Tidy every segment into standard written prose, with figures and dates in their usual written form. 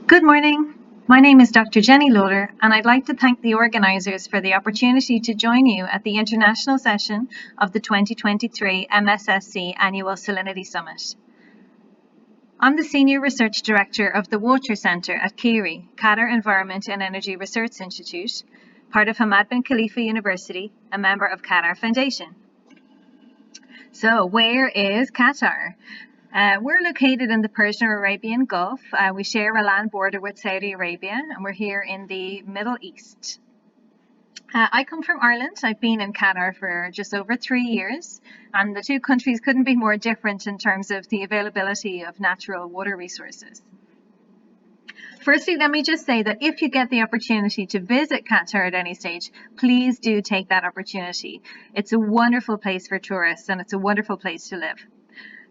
Good morning. My name is Dr. Jenny Lawler, and I'd like to thank the organisers for the opportunity to join you at the international session of the 2023 MSSC Annual Salinity Summit. I'm the Senior Research Director of the Water Centre at KIRI, Qatar Environment and Energy Research Institute, part of Hamad bin Khalifa University, a member of Qatar Foundation. So, where is Qatar? We're located in the Persian-Arabian Gulf. We share a land border with Saudi Arabia, and we're here in the Middle East. I come from Ireland. I've been in Qatar for just over 3 years, and the two countries couldn't be more different in terms of the availability of natural water resources. Firstly, let me just say that if you get the opportunity to visit Qatar at any stage, please do take that opportunity. It's a wonderful place for tourists, and it's a wonderful place to live.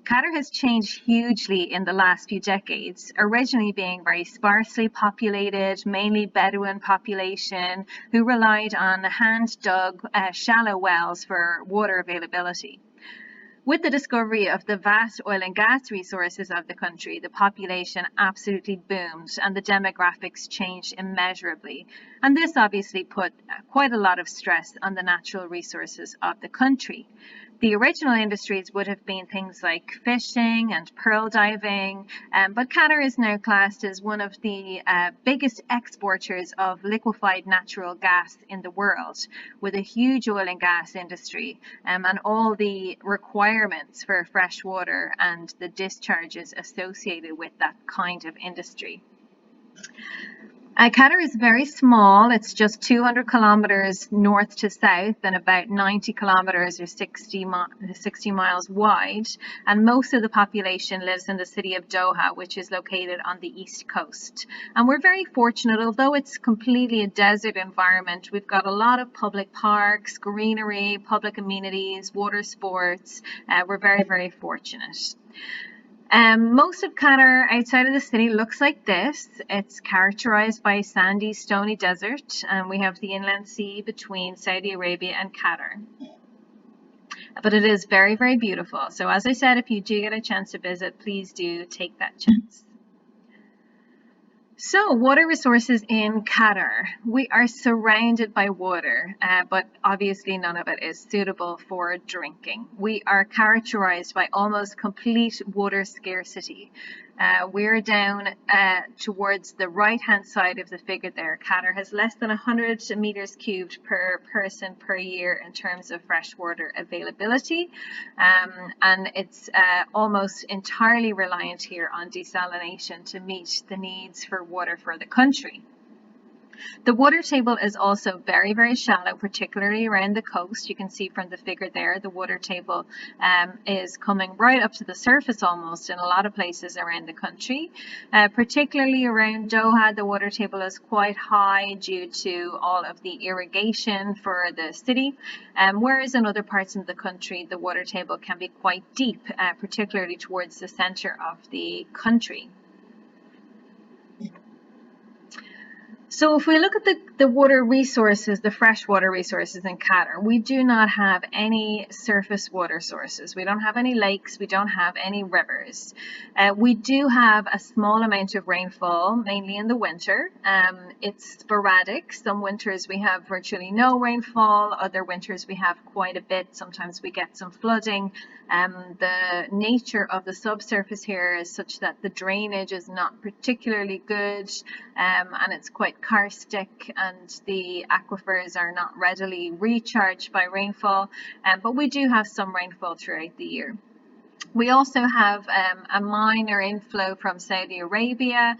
Qatar has changed hugely in the last few decades, originally being very sparsely populated, mainly Bedouin population who relied on hand-dug shallow wells for water availability. With the discovery of the vast oil and gas resources of the country, the population absolutely boomed and the demographics changed immeasurably. And this obviously put quite a lot of stress on the natural resources of the country. The original industries would have been things like fishing and pearl diving, but Qatar is now classed as one of the biggest exporters of liquefied natural gas in the world, with a huge oil and gas industry and all the requirements for fresh water and the discharges associated with that kind of industry. Qatar is very small. It's just 200 kilometers north to south and about 90 kilometers or 60 miles wide. And most of the population lives in the city of Doha, which is located on the east coast. And we're very fortunate, although it's completely a desert environment, we've got a lot of public parks, greenery, public amenities, water sports. We're very, very fortunate. Most of Qatar outside of the city looks like this. It's characterized by sandy, stony desert, and we have the inland sea between Saudi Arabia and Qatar. But it is very, very beautiful. So as I said, if you do get a chance to visit, please do take that chance. So, water resources in Qatar. We are surrounded by water, but obviously none of it is suitable for drinking. We are characterized by almost complete water scarcity. We're down towards the right-hand side of the figure there. Qatar has less than 100 meters cubed per person per year in terms of freshwater availability, and it's almost entirely reliant here on desalination to meet the needs for water for the country. The water table is also very, very shallow, particularly around the coast. You can see from the figure there, the water table is coming right up to the surface almost in a lot of places around the country. Particularly around Doha, the water table is quite high due to all of the irrigation for the city, whereas in other parts of the country, the water table can be quite deep, particularly towards the center of the country. So if we look at the water resources, the freshwater resources in Qatar, we do not have any surface water sources. We don't have any lakes. We don't have any rivers. We do have a small amount of rainfall, mainly in the winter. It's sporadic. Some winters we have virtually no rainfall. Other winters we have quite a bit. Sometimes we get some flooding. The nature of the subsurface here is such that the drainage is not particularly good, and it's quite karstic, and the aquifers are not readily recharged by rainfall, but we do have some rainfall throughout the year. We also have a minor inflow from Saudi Arabia,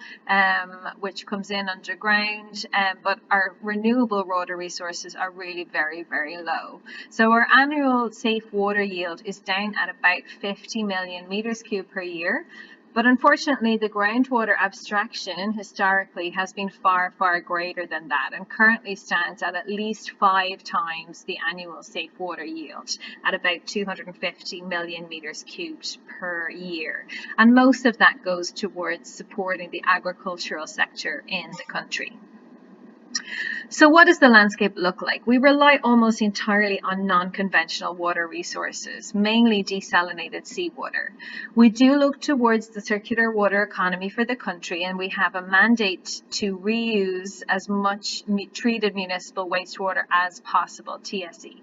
which comes in underground, but our renewable water resources are really very, very low. So our annual safe water yield is down at about 50 million meters cubed per year. But unfortunately, the groundwater abstraction historically has been far, far greater than that, and currently stands at least 5 times the annual safe water yield at about 250 million meters cubed per year. And most of that goes towards supporting the agricultural sector in the country. So what does the landscape look like? We rely almost entirely on non-conventional water resources, mainly desalinated seawater. We do look towards the circular water economy for the country, and we have a mandate to reuse as much treated municipal wastewater as possible, TSE.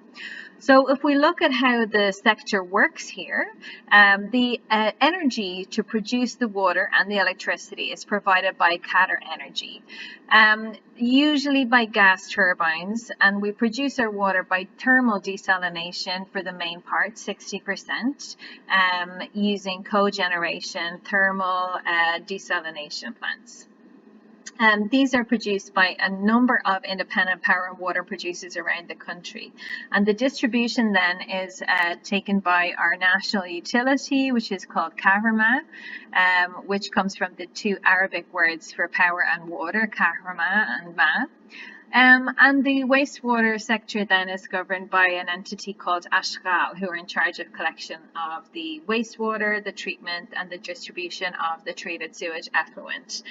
So if we look at how the sector works here, the energy to produce the water and the electricity is provided by Qatar Energy, usually by gas turbines, and we produce our water by thermal desalination for the main part, 60%, using cogeneration thermal desalination plants. These are produced by a number of independent power and water producers around the country. And the distribution then is taken by our national utility, which is called Kahraman, which comes from the two Arabic words for power and water, Kahraman and Ma. And the wastewater sector then is governed by an entity called Ashghal, who are in charge of collection of the wastewater, the treatment, and the distribution of the treated sewage effluent.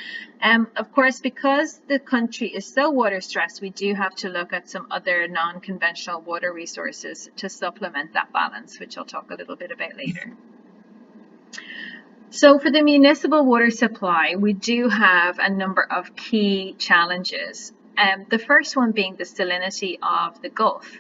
Of course, because the country is so water stressed, we do have to look at some other non-conventional water resources to supplement that balance, which I'll talk a little bit about later. So for the municipal water supply, we do have a number of key challenges. The first one being the salinity of the Gulf.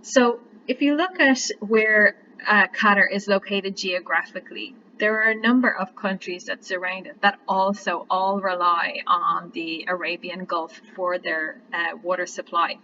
So if you look at where Qatar is located geographically, there are a number of countries that surround it that also all rely on the Arabian Gulf for their water supply.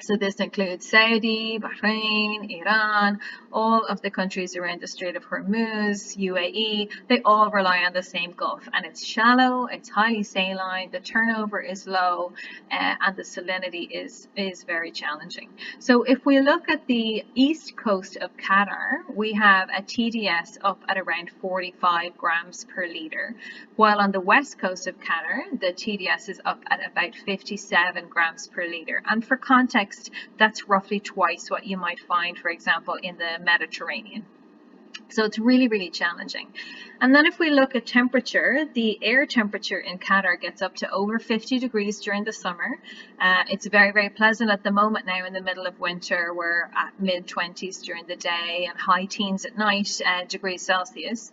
So this includes Saudi, Bahrain, Iran, all of the countries around the Strait of Hormuz, UAE, they all rely on the same Gulf, and it's shallow, it's highly saline, the turnover is low, and the salinity is very challenging. So if we look at the east coast of Qatar, we have a TDS up at around 45 grams per litre, while on the west coast of Qatar, the TDS is up at about 57 grams per litre. And for context, that's roughly twice what you might find, for example, in the Mediterranean. So it's really, really challenging. And then if we look at temperature, the air temperature in Qatar gets up to over 50 degrees during the summer. It's very, very pleasant at the moment now in the middle of winter. We're at mid-20s during the day and high teens at night, degrees Celsius.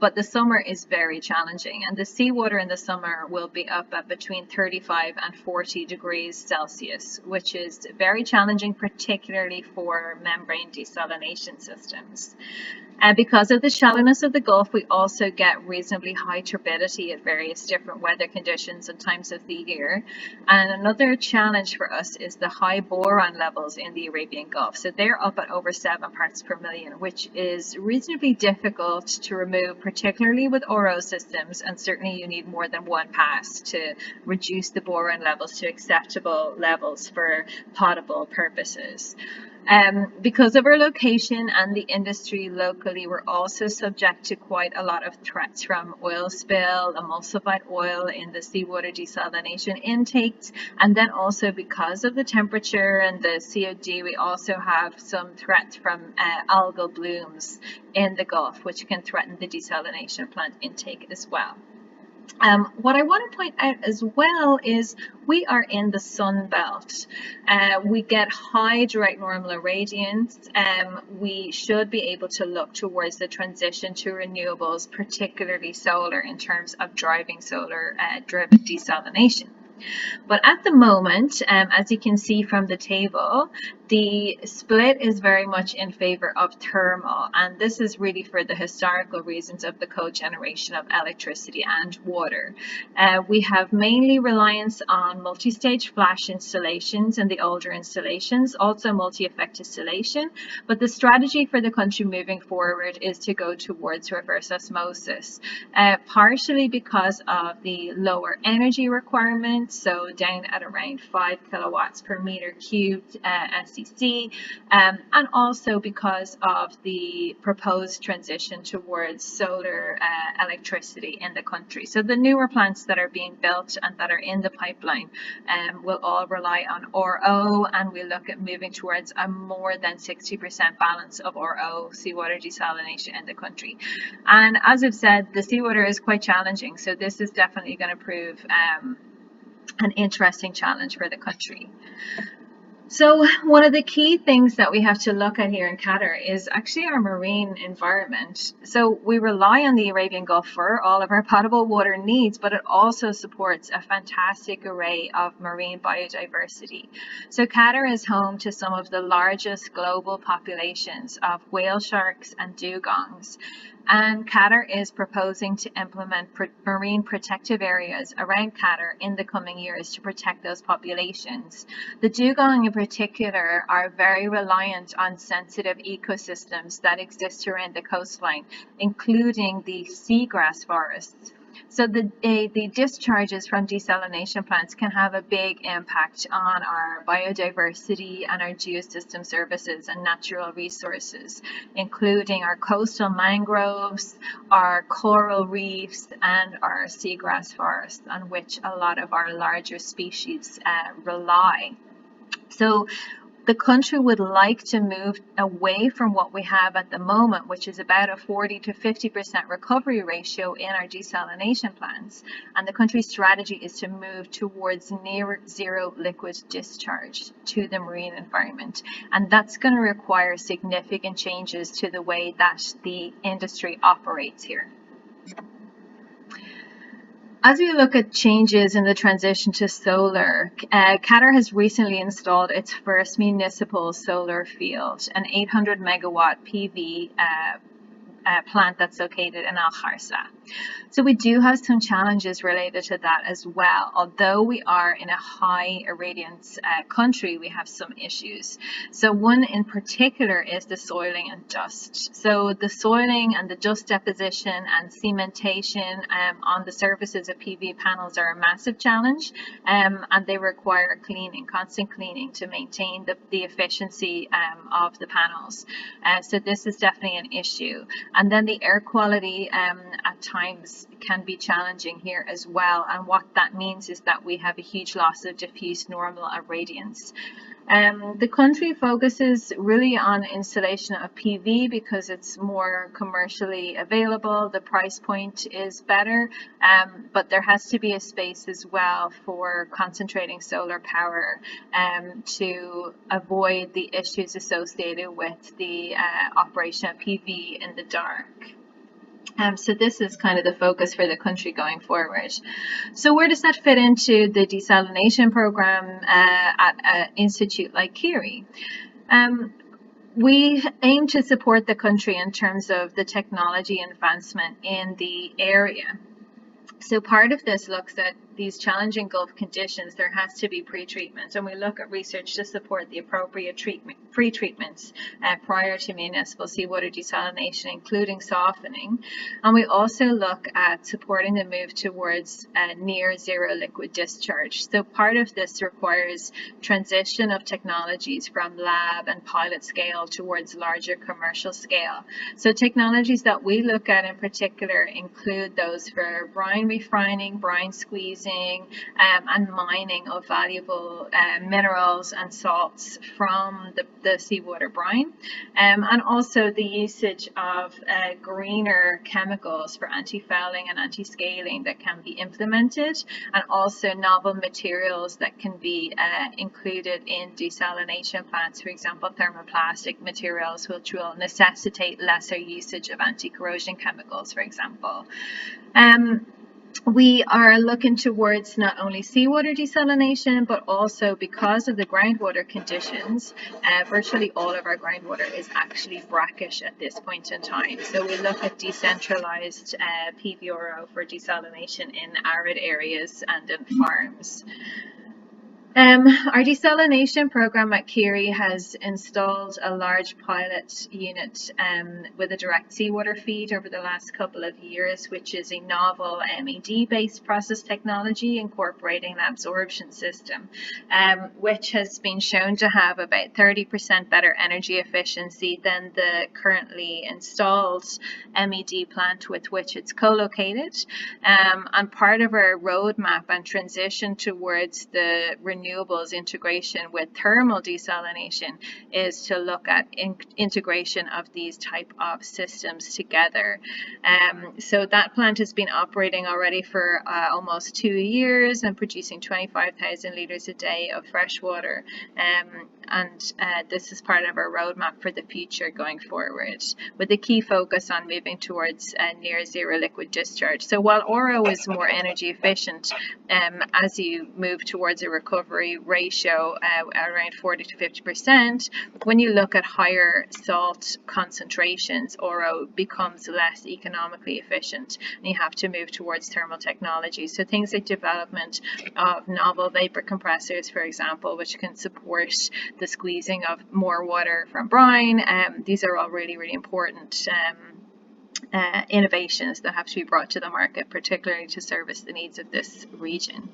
But the summer is very challenging, and the seawater in the summer will be up at between 35 and 40 degrees Celsius, which is very challenging, particularly for membrane desalination systems. Because of the shallowness of the Gulf, we also get reasonably high turbidity at various different weather conditions and times of the year. And another challenge for us is the high boron levels in the Arabian Gulf. So they're up at over 7 parts per million, which is reasonably difficult to remove, particularly with RO systems. And certainly you need more than one pass to reduce the boron levels to acceptable levels for potable purposes. Because of our location and the industry locally, we're also subject to quite a lot of threats from oil spill, emulsified oil in the seawater desalination intakes, and then also because of the temperature and the COD, we also have some threats from algal blooms in the Gulf, which can threaten the desalination plant intake as well. What I want to point out as well is we are in the sun belt. We get high direct normal irradiance. We should be able to look towards the transition to renewables, particularly solar, in terms of driving solar driven desalination. But at the moment, as you can see from the table, the split is very much in favor of thermal, and this is really for the historical reasons of the cogeneration of electricity and water. We have mainly reliance on multi-stage flash installations and the older installations, also multi-effect distillation, but the strategy for the country moving forward is to go towards reverse osmosis, partially because of the lower energy requirements, so down at around 5 kilowatts per meter cubed SEC, and also because of the proposed transition towards solar electricity in the country. So the newer plants that are being built and that are in the pipeline will all rely on RO, and we look at moving towards a more than 60% balance of RO seawater desalination in the country. And as I've said, the seawater is quite challenging, so this is definitely going to prove an interesting challenge for the country. So one of the key things that we have to look at here in Qatar is actually our marine environment. So we rely on the Arabian Gulf for all of our potable water needs, but it also supports a fantastic array of marine biodiversity. So Qatar is home to some of the largest global populations of whale sharks and dugongs. And Qatar is proposing to implement marine protective areas around Qatar in the coming years to protect those populations. The dugong in particular are very reliant on sensitive ecosystems that exist around the coastline, including the seagrass forests. So the discharges from desalination plants can have a big impact on our biodiversity and our geosystem services and natural resources, including our coastal mangroves, our coral reefs, and our seagrass forests, on which a lot of our larger species rely. So the country would like to move away from what we have at the moment, which is about a 40 to 50% recovery ratio in our desalination plants. And the country's strategy is to move towards near zero liquid discharge to the marine environment. And that's going to require significant changes to the way that the industry operates here. As we look at changes in the transition to solar, Qatar has recently installed its first municipal solar field, an 800 megawatt PV plant that's located in Al Kharsa. So we do have some challenges related to that as well. Although we are in a high irradiance country, we have some issues. So one in particular is the soiling and dust. So the soiling and the dust deposition and cementation on the surfaces of PV panels are a massive challenge, and they require cleaning, constant cleaning, to maintain the efficiency of the panels. So this is definitely an issue. And then the air quality at times can be challenging here as well. And what that means is that we have a huge loss of diffuse normal irradiance. The country focuses really on installation of PV because it's more commercially available. The price point is better, but there has to be a space as well for concentrating solar power to avoid the issues associated with the operation of PV in the dark. So this is kind of the focus for the country going forward. So where does that fit into the desalination program at an institute like Curie? We aim to support the country in terms of the technology advancement in the area. So part of this looks at these challenging Gulf conditions. There has to be pre-treatment, and we look at research to support the appropriate pre-treatments prior to municipal seawater desalination, including softening. And we also look at supporting the move towards near zero liquid discharge. So part of this requires transition of technologies from lab and pilot scale towards larger commercial scale. So technologies that we look at in particular include those for brine refining, brine squeezing, and mining of valuable minerals and salts from the seawater brine, and also the usage of greener chemicals for anti-fouling and anti-scaling that can be implemented, and also novel materials that can be included in desalination plants, for example thermoplastic materials, which will necessitate lesser usage of anti-corrosion chemicals, for example. We are looking towards not only seawater desalination, but also, because of the groundwater conditions, virtually all of our groundwater is actually brackish at this point in time. So we look at decentralized PVRO for desalination in arid areas and in farms. Our desalination program at Curie has installed a large pilot unit with a direct seawater feed over the last couple of years, which is a novel MED-based process technology incorporating an absorption system, which has been shown to have about 30% better energy efficiency than the currently installed MED plant with which it's co-located. And part of our roadmap and transition towards the renewable renewables integration with thermal desalination is to look at integration of these type of systems together. So that plant has been operating already for almost 2 years and producing 25,000 litres a day of fresh water. And this is part of our roadmap for the future going forward, with a key focus on moving towards near zero liquid discharge. So while Oro is more energy efficient, as you move towards a recovery ratio around 40 to 50%, when you look at higher salt concentrations, Oro becomes less economically efficient, and you have to move towards thermal technology. So things like development of novel vapor compressors, for example, which can support the squeezing of more water from brine. These are all really, really important innovations that have to be brought to the market, particularly to service the needs of this region.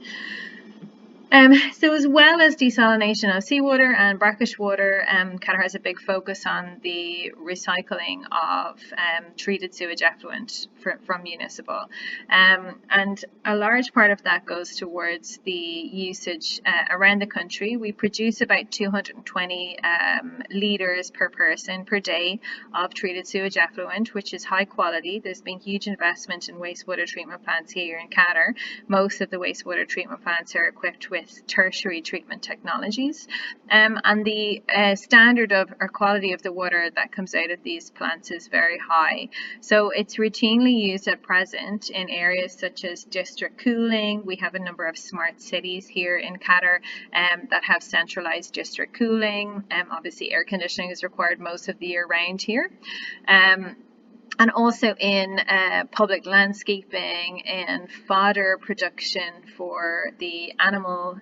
So as well as desalination of seawater and brackish water, Qatar has a big focus on the recycling of treated sewage effluent from municipal. And a large part of that goes towards the usage around the country. We produce about 220 litres per person per day of treated sewage effluent, which is high quality. There's been huge investment in wastewater treatment plants here in Qatar. Most of the wastewater treatment plants are equipped with tertiary treatment technologies, and the standard of or quality of the water that comes out of these plants is very high. So it's routinely used at present in areas such as district cooling. We have a number of smart cities here in Qatar that have centralized district cooling. Obviously air conditioning is required most of the year round here. And also in public landscaping and fodder production for the animal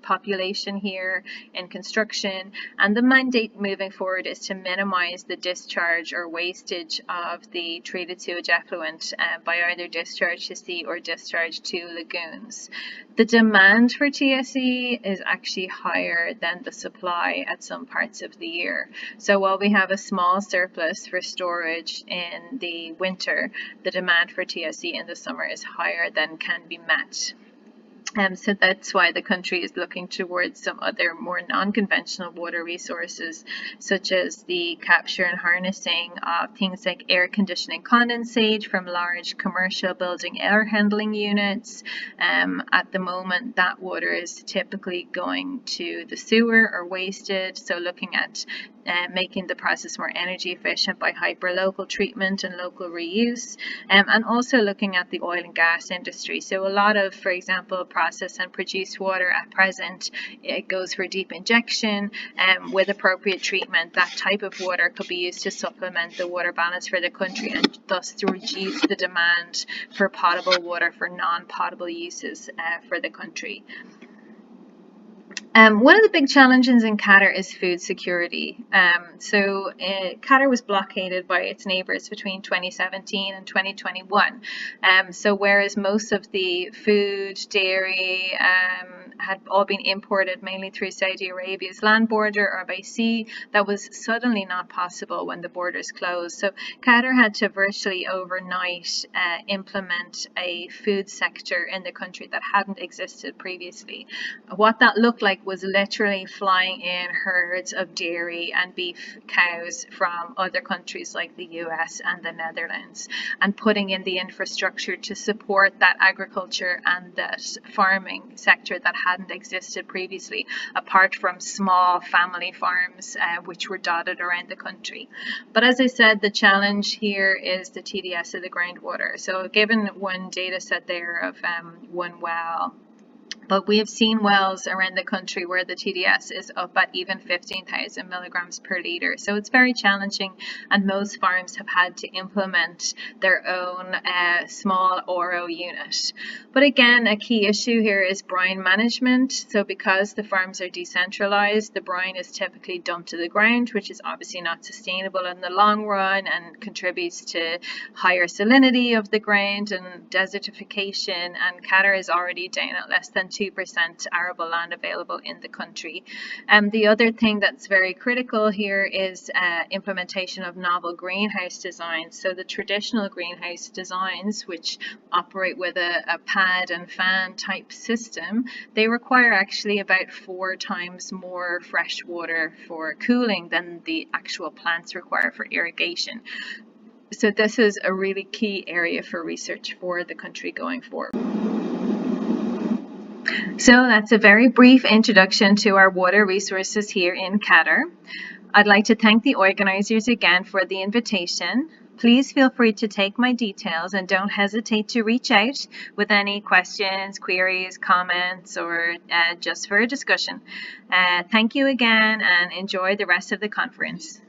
population here, in construction. And the mandate moving forward is to minimize the discharge or wastage of the treated sewage effluent by either discharge to sea or discharge to lagoons. The demand for TSE is actually higher than the supply at some parts of the year. So while we have a small surplus for storage in the winter, the demand for TSE in the summer is higher than can be met. So that's why the country is looking towards some other more non-conventional water resources, such as the capture and harnessing of things like air conditioning condensate from large commercial building air handling units. At the moment, that water is typically going to the sewer or wasted. So looking at making the process more energy efficient by hyper-local treatment and local reuse, and also looking at the oil and gas industry. So a lot of, for example, processed and produced water at present, it goes for deep injection, with appropriate treatment. That type of water could be used to supplement the water balance for the country and thus to reduce the demand for potable water for non-potable uses for the country. One of the big challenges in Qatar is food security. Qatar was blockaded by its neighbours between 2017 and 2021. So whereas most of the food, dairy, had all been imported mainly through Saudi Arabia's land border or by sea, that was suddenly not possible when the borders closed. So Qatar had to virtually overnight implement a food sector in the country that hadn't existed previously. What that looked like was literally flying in herds of dairy and beef cows from other countries like the US and the Netherlands, and putting in the infrastructure to support that agriculture and that farming sector that hadn't existed previously, apart from small family farms which were dotted around the country. But as I said, the challenge here is the TDS of the groundwater. So given one data set there of one well, but we have seen wells around the country where the TDS is up at even 15,000 milligrams per litre. So it's very challenging, and most farms have had to implement their own small Oro unit. But again, a key issue here is brine management. So because the farms are decentralised, the brine is typically dumped to the ground, which is obviously not sustainable in the long run and contributes to higher salinity of the ground and desertification. And Qatar is already down at less than 2% arable land available in the country. The other thing that's very critical here is implementation of novel greenhouse designs. So the traditional greenhouse designs, which operate with a pad and fan type system, they require actually about 4 times more fresh water for cooling than the actual plants require for irrigation. So this is a really key area for research for the country going forward. So that's a very brief introduction to our water resources here in Qatar. I'd like to thank the organizers again for the invitation. Please feel free to take my details and don't hesitate to reach out with any questions, queries, comments, or just for a discussion. Thank you again and enjoy the rest of the conference.